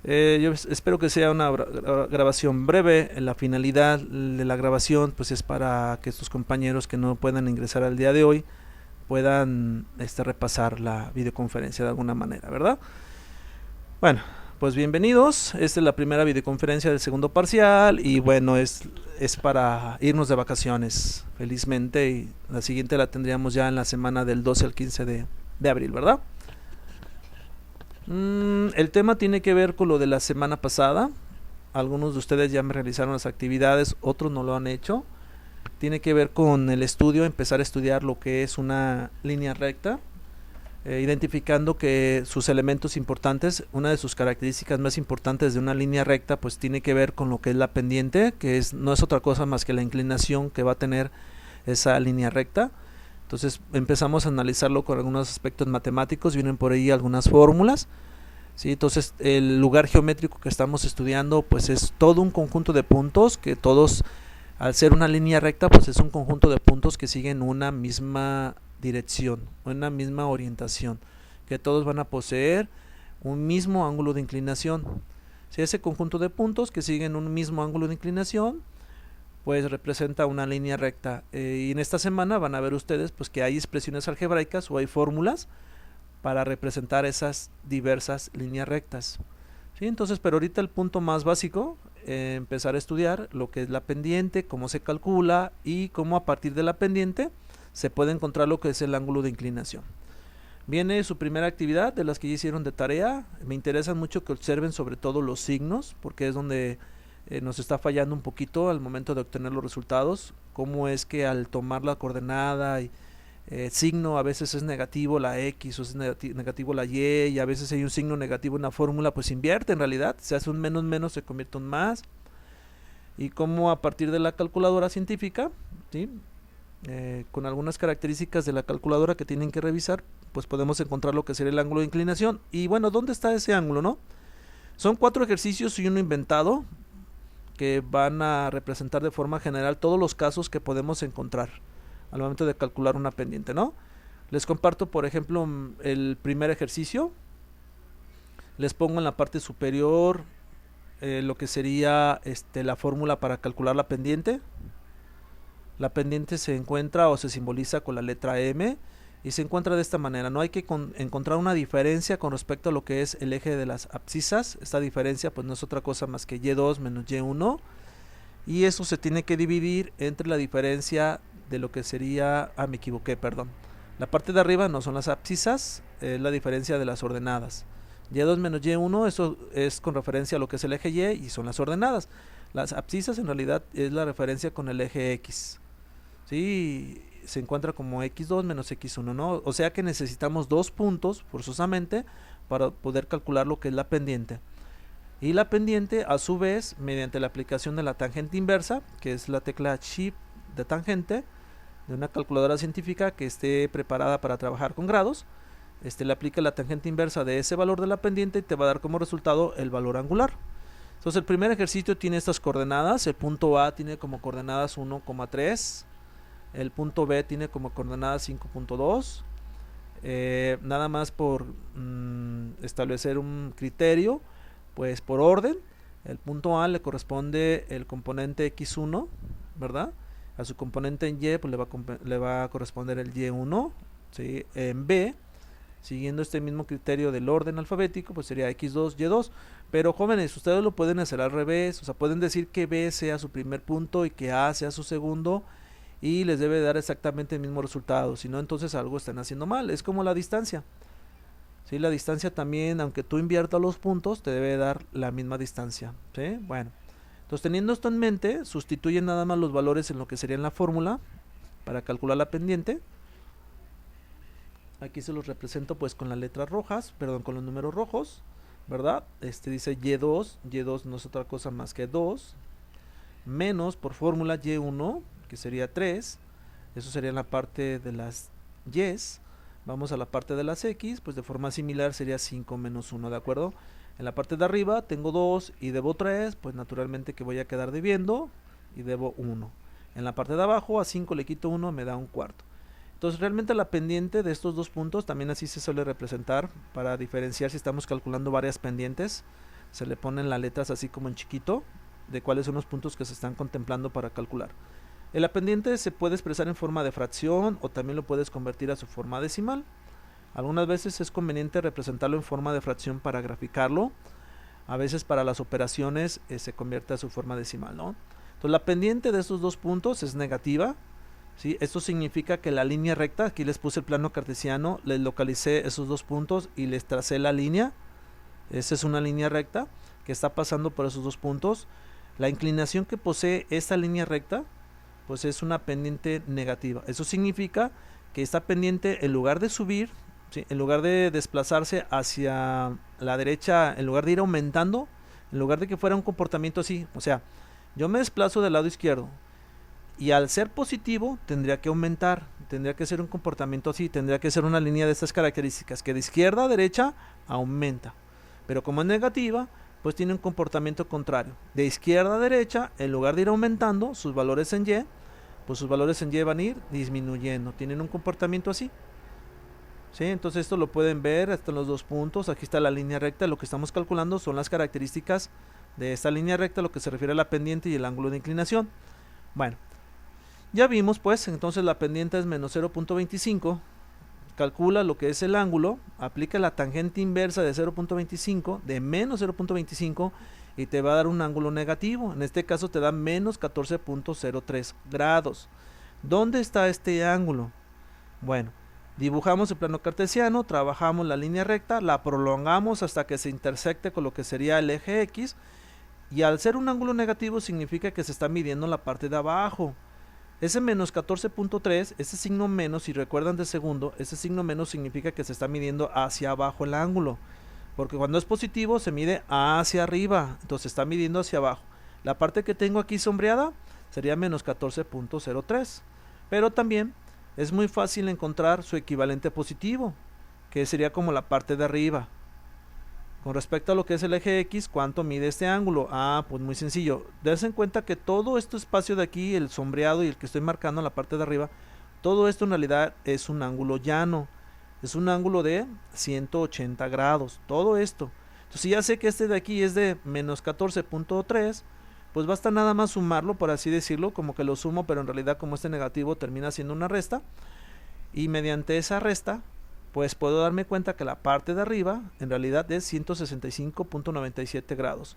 Yo espero que sea una grabación breve. La finalidad de la grabación pues es para que estos compañeros que no puedan ingresar al día de hoy puedan repasar la videoconferencia de alguna manera, ¿verdad? Bueno, pues bienvenidos. Esta es la primera videoconferencia del segundo parcial y bueno, es para irnos de vacaciones felizmente, y la siguiente la tendríamos ya en la semana del 12 al 15 de abril, ¿verdad? El tema tiene que ver con lo de la semana pasada. Algunos de ustedes ya me realizaron las actividades, otros no lo han hecho. Tiene que ver con el estudio, empezar a estudiar lo que es una línea recta, identificando que sus elementos importantes, una de sus características más importantes de una línea recta, pues tiene que ver con lo que es la pendiente, que no es otra cosa más que la inclinación que va a tener esa línea recta. Entonces empezamos a analizarlo con algunos aspectos matemáticos, vienen por ahí algunas fórmulas, ¿sí? Entonces el lugar geométrico que estamos estudiando pues es todo un conjunto de puntos que todos, al ser una línea recta, pues es un conjunto de puntos que siguen una misma dirección, una misma orientación, que todos van a poseer un mismo ángulo de inclinación. Si ese conjunto de puntos que siguen un mismo ángulo de inclinación pues representa una línea recta, y en esta semana van a ver ustedes pues que hay expresiones algebraicas o hay fórmulas para representar esas diversas líneas rectas, ¿sí? Entonces, pero ahorita el punto más básico, empezar a estudiar lo que es la pendiente, cómo se calcula y cómo a partir de la pendiente se puede encontrar lo que es el ángulo de inclinación. Viene su primera actividad de las que ya hicieron de tarea. Me interesa mucho que observen sobre todo los signos, porque es donde nos está fallando un poquito al momento de obtener los resultados. Cómo es que al tomar la coordenada y signo a veces es negativo la X o es negativo la Y a veces hay un signo negativo en la fórmula, pues invierte en realidad, se hace un menos menos, se convierte en más. Y cómo a partir de la calculadora científica, ¿sí? Con algunas características de la calculadora que tienen que revisar, pues podemos encontrar lo que sería el ángulo de inclinación. Y bueno, ¿dónde está ese ángulo, no? Son 4 ejercicios y uno inventado que van a representar de forma general todos los casos que podemos encontrar al momento de calcular una pendiente, ¿no? Les comparto, por ejemplo, el primer ejercicio. Les pongo en la parte superior lo que sería la fórmula para calcular la pendiente. La pendiente se encuentra o se simboliza con la letra M y se encuentra de esta manera. No hay que encontrar una diferencia con respecto a lo que es el eje de las abscisas. Esta diferencia pues no es otra cosa más que Y2 menos Y1, y eso se tiene que dividir entre la diferencia de lo que sería, me equivoqué, perdón. La parte de arriba no son las abscisas, es la diferencia de las ordenadas. Y2 menos Y1, eso es con referencia a lo que es el eje Y son las ordenadas. Las abscisas en realidad es la referencia con el eje X. Sí, se encuentra como X2 menos X1, ¿no? O sea que necesitamos dos puntos forzosamente para poder calcular lo que es la pendiente. Y la pendiente, a su vez, mediante la aplicación de la tangente inversa, que es la tecla Shift de tangente de una calculadora científica que esté preparada para trabajar con grados, le aplica la tangente inversa de ese valor de la pendiente y te va a dar como resultado el valor angular. Entonces el primer ejercicio tiene estas coordenadas. El punto A tiene como coordenadas 1,3, el punto B tiene como coordenadas 5,2. Nada más por establecer un criterio, pues por orden, el punto A le corresponde el componente X1, ¿verdad? A su componente en Y pues le va a corresponder el Y1, ¿sí? En B, siguiendo este mismo criterio del orden alfabético, pues sería X2, Y2. Pero jóvenes, ustedes lo pueden hacer al revés, o sea, pueden decir que B sea su primer punto y que A sea su segundo, y les debe dar exactamente el mismo resultado. Si no, entonces algo están haciendo mal. Es como la distancia. ¿Sí? La distancia también, aunque tú inviertas los puntos, te debe dar la misma distancia, ¿sí? Bueno, entonces teniendo esto en mente, sustituyen nada más los valores en lo que sería en la fórmula para calcular la pendiente. Aquí se los represento pues con las letras rojas, perdón, con los números rojos, ¿verdad? Dice Y2, Y2 no es otra cosa más que 2, menos por fórmula Y1, que sería 3, eso sería en la parte de las Y's. Vamos a la parte de las X, pues de forma similar sería 5 menos 1, ¿de acuerdo? En la parte de arriba tengo 2 y debo 3, pues naturalmente que voy a quedar debiendo y debo 1. En la parte de abajo a 5 le quito 1, me da un cuarto. Entonces realmente la pendiente de estos dos puntos también así se suele representar para diferenciar si estamos calculando varias pendientes. se le ponen las letras así como en chiquito de cuáles son los puntos que se están contemplando para calcular. El pendiente se puede expresar en forma de fracción o también lo puedes convertir a su forma decimal. Algunas veces es conveniente representarlo en forma de fracción para graficarlo. A veces para las operaciones se convierte a su forma decimal, ¿no? Entonces la pendiente de estos dos puntos es negativa, ¿sí? Esto significa que la línea recta, aquí les puse el plano cartesiano, les localicé esos dos puntos y les tracé la línea. Esa es una línea recta que está pasando por esos dos puntos. La inclinación que posee esta línea recta, pues es una pendiente negativa. Eso significa que esta pendiente, en lugar de subir, ¿sí?, en lugar de desplazarse hacia la derecha, en lugar de ir aumentando, en lugar de que fuera un comportamiento así, o sea, yo me desplazo del lado izquierdo y al ser positivo tendría que aumentar, tendría que ser un comportamiento así, tendría que ser una línea de estas características, que de izquierda a derecha aumenta, pero como es negativa, pues tiene un comportamiento contrario, de izquierda a derecha, en lugar de ir aumentando sus valores en Y, pues sus valores en Y van a ir disminuyendo, tienen un comportamiento así. ¿Sí? Entonces esto lo pueden ver hasta los dos puntos. Aquí está la línea recta. Lo que estamos calculando son las características de esta línea recta, lo que se refiere a la pendiente y el ángulo de inclinación. Bueno, ya vimos pues, entonces la pendiente es menos 0.25. Calcula lo que es el ángulo, aplica la tangente inversa de 0.25, de menos 0.25, y te va a dar un ángulo negativo. En este caso te da menos 14.03 grados. ¿Dónde está este ángulo? Bueno, dibujamos el plano cartesiano, trabajamos la línea recta, la prolongamos hasta que se intersecte con lo que sería el eje X, y al ser un ángulo negativo significa que se está midiendo la parte de abajo. Ese menos 14.3, ese signo menos, si recuerdan de segundo, ese signo menos significa que se está midiendo hacia abajo el ángulo, porque cuando es positivo se mide hacia arriba, entonces se está midiendo hacia abajo. La parte que tengo aquí sombreada sería menos 14.03, pero también es muy fácil encontrar su equivalente positivo, que sería como la parte de arriba. Con respecto a lo que es el eje X, ¿cuánto mide este ángulo? Pues muy sencillo. Dense en cuenta que todo este espacio de aquí, el sombreado y el que estoy marcando en la parte de arriba, todo esto en realidad es un ángulo llano. Es un ángulo de 180 grados. Todo esto. Entonces, si ya sé que este de aquí es de menos 14.3, pues basta nada más sumarlo, por así decirlo, como que lo sumo, pero en realidad como este negativo termina siendo una resta, y mediante esa resta pues puedo darme cuenta que la parte de arriba en realidad es 165.97 grados.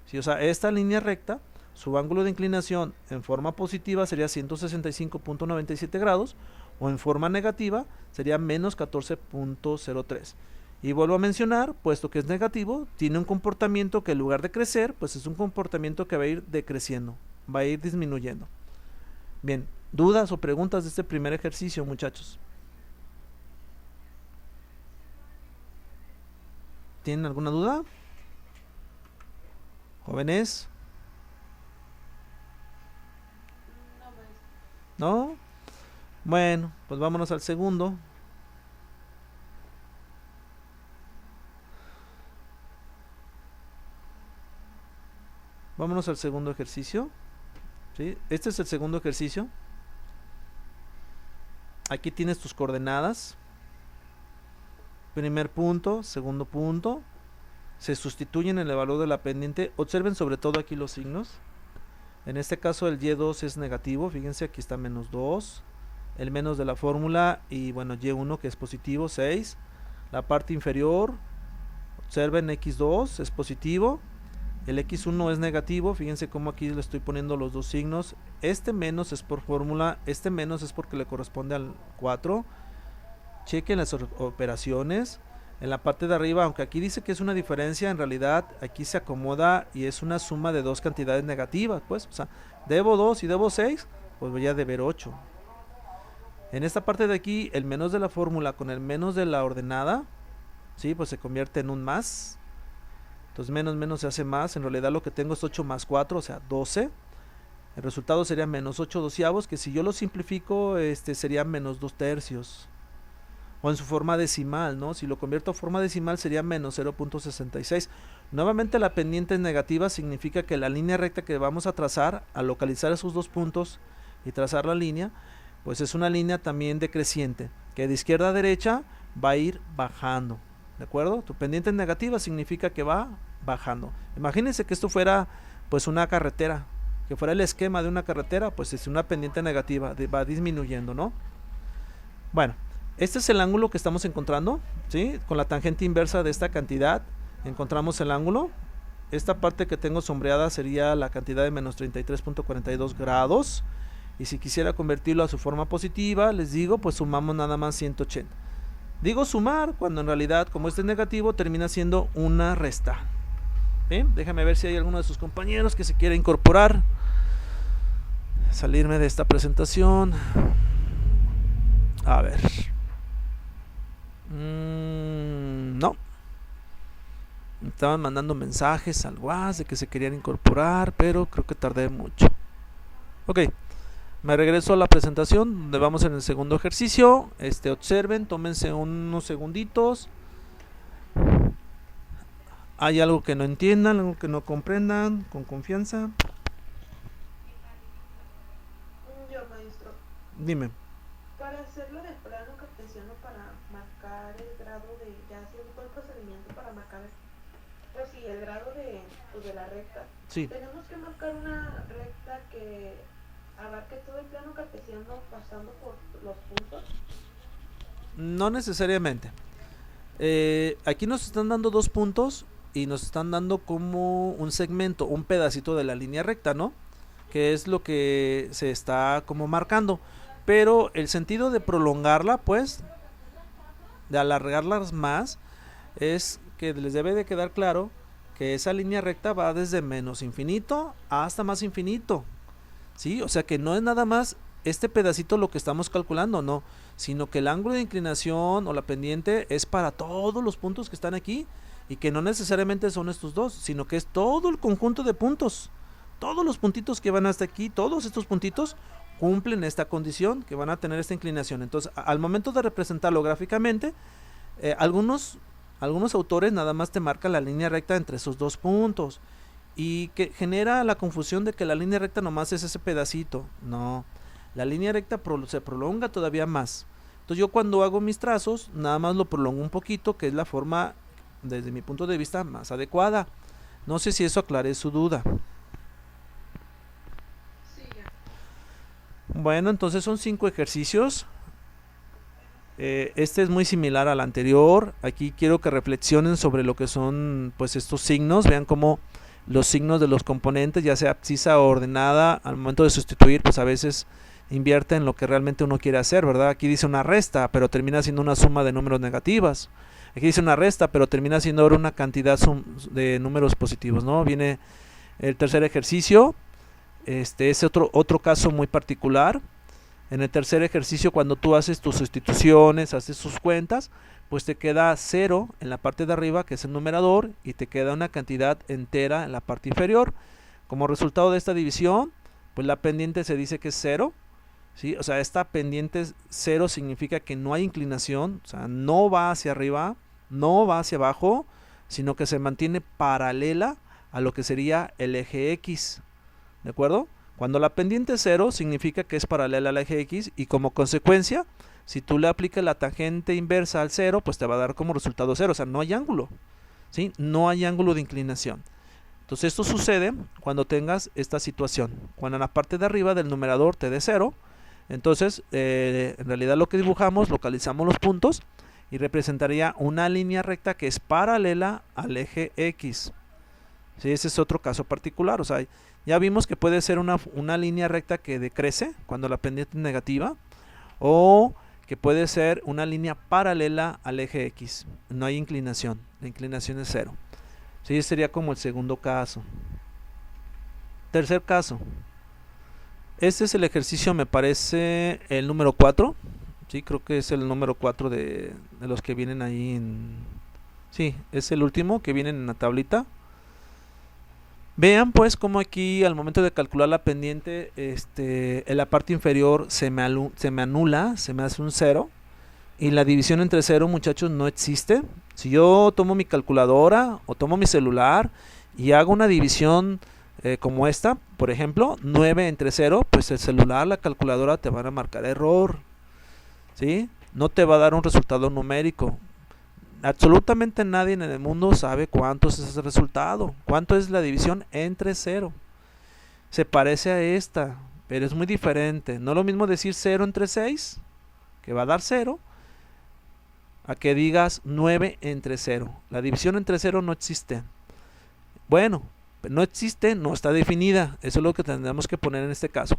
¿Sí? O sea, esta línea recta, su ángulo de inclinación en forma positiva sería 165.97 grados, o en forma negativa sería menos 14.03. Y vuelvo a mencionar, puesto que es negativo, tiene un comportamiento que en lugar de crecer, pues es un comportamiento que va a ir decreciendo, va a ir disminuyendo. Bien, ¿dudas o preguntas de este primer ejercicio, muchachos? ¿Tienen alguna duda? ¿Jóvenes? ¿No? Bueno, pues vámonos al segundo. Vámonos al segundo ejercicio. ¿Sí? Este es el segundo ejercicio. Aquí tienes tus coordenadas. Primer punto, segundo punto. Se sustituyen en el valor de la pendiente. Observen sobre todo aquí los signos. En este caso el Y2 es negativo. Fíjense, aquí está menos 2. El menos de la fórmula. Y bueno, Y1 que es positivo, 6. La parte inferior. Observen, X2 es positivo. El X1 es negativo, fíjense cómo aquí le estoy poniendo los dos signos. Este menos es por fórmula, este menos es porque le corresponde al 4. Chequen las operaciones. En la parte de arriba, aunque aquí dice que es una diferencia, en realidad aquí se acomoda y es una suma de dos cantidades negativas, pues, o sea, debo 2 y debo 6, pues voy a deber 8. En esta parte de aquí, el menos de la fórmula con el menos de la ordenada, ¿sí? Pues se convierte en un más. Entonces menos menos se hace más. En realidad lo que tengo es 8 más 4, o sea 12. El resultado sería menos 8 doceavos, que si yo lo simplifico sería menos 2 tercios. O en su forma decimal, ¿no? Si lo convierto a forma decimal sería menos 0.66. Nuevamente la pendiente es negativa, significa que la línea recta que vamos a trazar, al localizar esos dos puntos y trazar la línea, pues es una línea también decreciente, que de izquierda a derecha va a ir bajando. ¿De acuerdo? Tu pendiente negativa significa que va bajando. Imagínense que esto fuera pues una carretera, que fuera el esquema de una carretera, pues es una pendiente negativa, va disminuyendo, ¿no? Bueno, este es el ángulo que estamos encontrando, ¿sí? Con la tangente inversa de esta cantidad encontramos el ángulo. Esta parte que tengo sombreada sería la cantidad de menos 33.42 grados. Y si quisiera convertirlo a su forma positiva, les digo, pues sumamos nada más 180. Digo sumar cuando en realidad, como este es negativo, termina siendo una resta. ¿Bien? Déjame ver si hay alguno de sus compañeros que se quiera incorporar. Salirme de esta presentación. A ver. No. Me estaban mandando mensajes al WhatsApp de que se querían incorporar, pero creo que tardé mucho. Ok. Me regreso a la presentación donde vamos en el segundo ejercicio. Observen, tómense unos segunditos. ¿Hay algo que no entiendan, algo que no comprendan? Con confianza. Yo, maestro. Dime. Para hacerlo del plano cartesiano, para marcar el grado de, ya haciendo el procedimiento para marcar, pues sí, el grado de la recta. Sí. Tenemos que marcar una recta que abarque todo el plano cartesiano pasando por los puntos. No necesariamente. Aquí nos están dando dos puntos y nos están dando como un segmento, un pedacito de la línea recta, ¿no? Que es lo que se está como marcando. Pero el sentido de prolongarla, pues, de alargarlas más, es que les debe de quedar claro que esa línea recta va desde menos infinito hasta más infinito, ¿sí? O sea que no es nada más este pedacito lo que estamos calculando, no, sino que el ángulo de inclinación o la pendiente es para todos los puntos que están aquí y que no necesariamente son estos dos, sino que es todo el conjunto de puntos. Todos los puntitos que van hasta aquí, todos estos puntitos cumplen esta condición, que van a tener esta inclinación. Entonces, al momento de representarlo gráficamente, algunos autores nada más te marcan la línea recta entre esos dos puntos y que genera la confusión de que la línea recta nomás es ese pedacito. No, la línea recta se prolonga todavía más. Entonces yo cuando hago mis trazos nada más lo prolongo un poquito, que es la forma desde mi punto de vista más adecuada. No sé si eso aclaré su duda. Sí, ya. Bueno, entonces son 5 ejercicios. Este es muy similar al anterior. Aquí quiero que reflexionen sobre lo que son pues estos signos. Vean cómo los signos de los componentes, ya sea abscisa o ordenada, al momento de sustituir, pues a veces invierte en lo que realmente uno quiere hacer, ¿verdad? Aquí dice una resta, pero termina siendo una suma de números negativas. Aquí dice una resta, pero termina siendo ahora una cantidad de números positivos, ¿no? Viene el tercer ejercicio. Es otro caso muy particular. En el tercer ejercicio, cuando tú haces tus sustituciones, haces sus cuentas, pues te queda 0 en la parte de arriba, que es el numerador, y te queda una cantidad entera en la parte inferior. Como resultado de esta división, pues la pendiente se dice que es 0, ¿sí? O sea, esta pendiente 0 significa que no hay inclinación, o sea, no va hacia arriba, no va hacia abajo, sino que se mantiene paralela a lo que sería el eje X, ¿de acuerdo? Cuando la pendiente es 0 significa que es paralela al eje X y como consecuencia, si tú le aplicas la tangente inversa al 0, pues te va a dar como resultado 0, o sea, no hay ángulo, ¿sí? No hay ángulo de inclinación. Entonces esto sucede cuando tengas esta situación, cuando en la parte de arriba del numerador te dé 0, entonces en realidad lo que dibujamos, localizamos los puntos y representaría una línea recta que es paralela al eje X. ¿Sí? Ese es otro caso particular, o sea, ya vimos que puede ser una línea recta que decrece cuando la pendiente es negativa, o que puede ser una línea paralela al eje X, no hay inclinación, la inclinación es 0. ¿Sí? Ese sería como el segundo caso. Tercer caso, este es el ejercicio, me parece el número 4, ¿sí? Creo que es el número 4 de los que vienen ahí sí, es el último que viene en la tablita. Vean pues como aquí al momento de calcular la pendiente, en la parte inferior se me anula, se me hace un 0. Y la división entre 0, muchachos, no existe. Si yo tomo mi calculadora o tomo mi celular y hago una división como esta, por ejemplo, 9 entre 0, pues el celular, la calculadora te van a marcar error, ¿sí? No te va a dar un resultado numérico. Absolutamente nadie en el mundo sabe cuánto es ese resultado, cuánto es la división entre 0. Se parece a esta, pero es muy diferente. No es lo mismo decir 0 entre 6, que va a dar 0, a que digas 9 entre 0. La división entre 0 no existe. Bueno, no existe, no está definida. Eso es lo que tendremos que poner en este caso.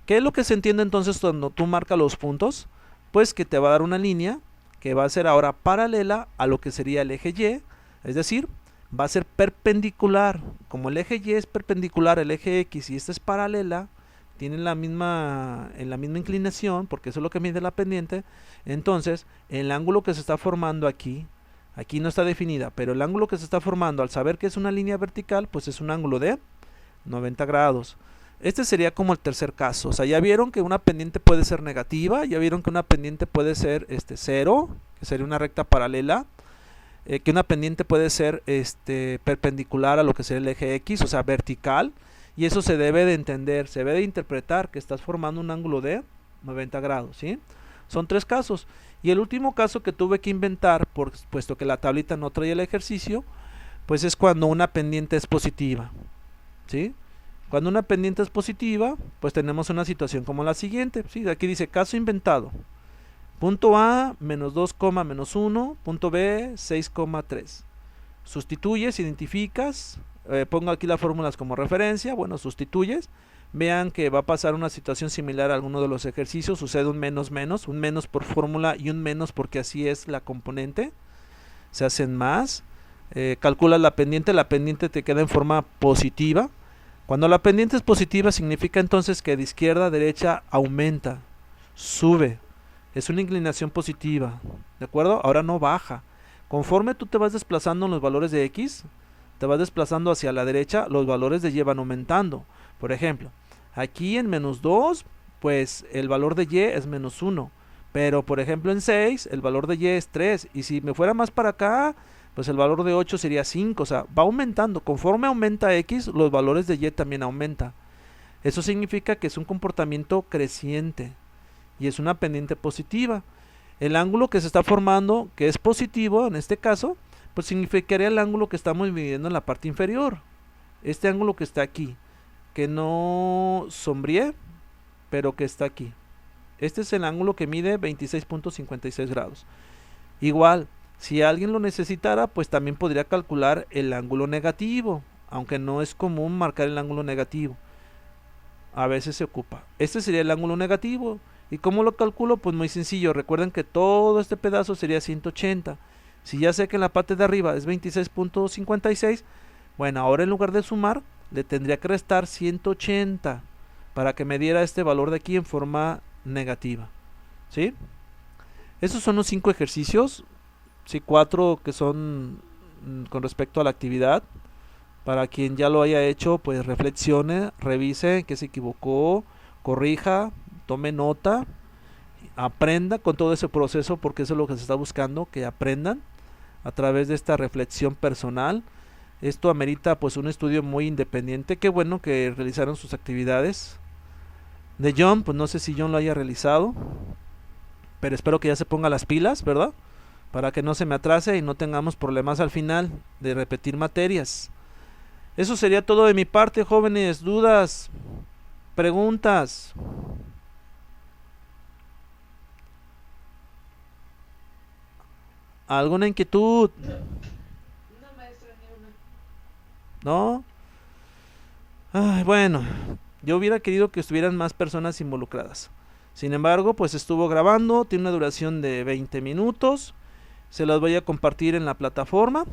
¿Qué es lo que se entiende entonces cuando tú marcas los puntos? Pues que te va a dar una línea que va a ser ahora paralela a lo que sería el eje Y, es decir, va a ser perpendicular. Como el eje Y es perpendicular al eje X y esta es paralela, tienen en la misma inclinación, porque eso es lo que mide la pendiente. Entonces el ángulo que se está formando aquí no está definida, pero el ángulo que se está formando, al saber que es una línea vertical, pues es un ángulo de 90 grados. Este sería como el tercer caso. O sea, ya vieron que una pendiente puede ser negativa, ya vieron que una pendiente puede ser 0, que sería una recta paralela, que una pendiente puede ser perpendicular a lo que sería el eje X, o sea, vertical, y eso se debe de entender, se debe de interpretar que estás formando un ángulo de 90 grados, ¿sí? Son 3 casos. Y el último caso que tuve que inventar, puesto que la tablita no traía el ejercicio, pues es cuando una pendiente es positiva, ¿sí? Cuando una pendiente es positiva, pues tenemos una situación como la siguiente, ¿sí? Aquí dice caso inventado. Punto A, menos 2, menos 1. Punto B, 6,3. Sustituyes, identificas. Pongo aquí las fórmulas como referencia. Bueno, sustituyes. Vean que va a pasar una situación similar a alguno de los ejercicios. Sucede un menos por fórmula y un menos porque así es la componente. Se hacen más. Calculas la pendiente te queda en forma positiva. Cuando la pendiente es positiva significa entonces que de izquierda a derecha aumenta, sube, es una inclinación positiva, ¿de acuerdo? Ahora no baja. Conforme tú te vas desplazando en los valores de X, te vas desplazando hacia la derecha, los valores de Y van aumentando. Por ejemplo, aquí en menos 2, pues el valor de Y es menos 1, pero por ejemplo en 6 el valor de Y es 3, y si me fuera más para acá, pues el valor de 8 sería 5, o sea, va aumentando. Conforme aumenta X, los valores de Y también aumentan. Eso significa que es un comportamiento creciente y es una pendiente positiva. El ángulo que se está formando, que es positivo en este caso, pues significaría el ángulo que estamos midiendo en la parte inferior. Este ángulo que está aquí, que no sombríe, pero que está aquí. Este es el ángulo que mide 26.56 grados. Igual, si alguien lo necesitara, pues también podría calcular el ángulo negativo, aunque no es común marcar el ángulo negativo. A veces se ocupa. Este sería el ángulo negativo. ¿Y cómo lo calculo? Pues muy sencillo. Recuerden que todo este pedazo sería 180. Si ya sé que en la parte de arriba es 26.56, bueno, ahora en lugar de sumar, le tendría que restar 180 para que me diera este valor de aquí en forma negativa. ¿Sí? Esos son los 5 ejercicios. Sí, 4 que son con respecto a la actividad. Para quien ya lo haya hecho, pues reflexione, revise qué se equivocó, corrija, tome nota, aprenda con todo ese proceso, porque eso es lo que se está buscando, que aprendan a través de esta reflexión personal. Esto amerita pues un estudio muy independiente. Qué bueno que realizaron sus actividades. De John, pues no sé si John lo haya realizado, pero espero que ya se ponga las pilas, ¿verdad? Para que no se me atrase y no tengamos problemas al final de repetir materias. Eso sería todo de mi parte, jóvenes. ¿Dudas? ¿Preguntas? ¿Alguna inquietud? No, maestro, ni una. ¿No? Ay, bueno, yo hubiera querido que estuvieran más personas involucradas. Sin embargo, pues estuvo grabando, tiene una duración de 20 minutos. Se las voy a compartir en la plataforma.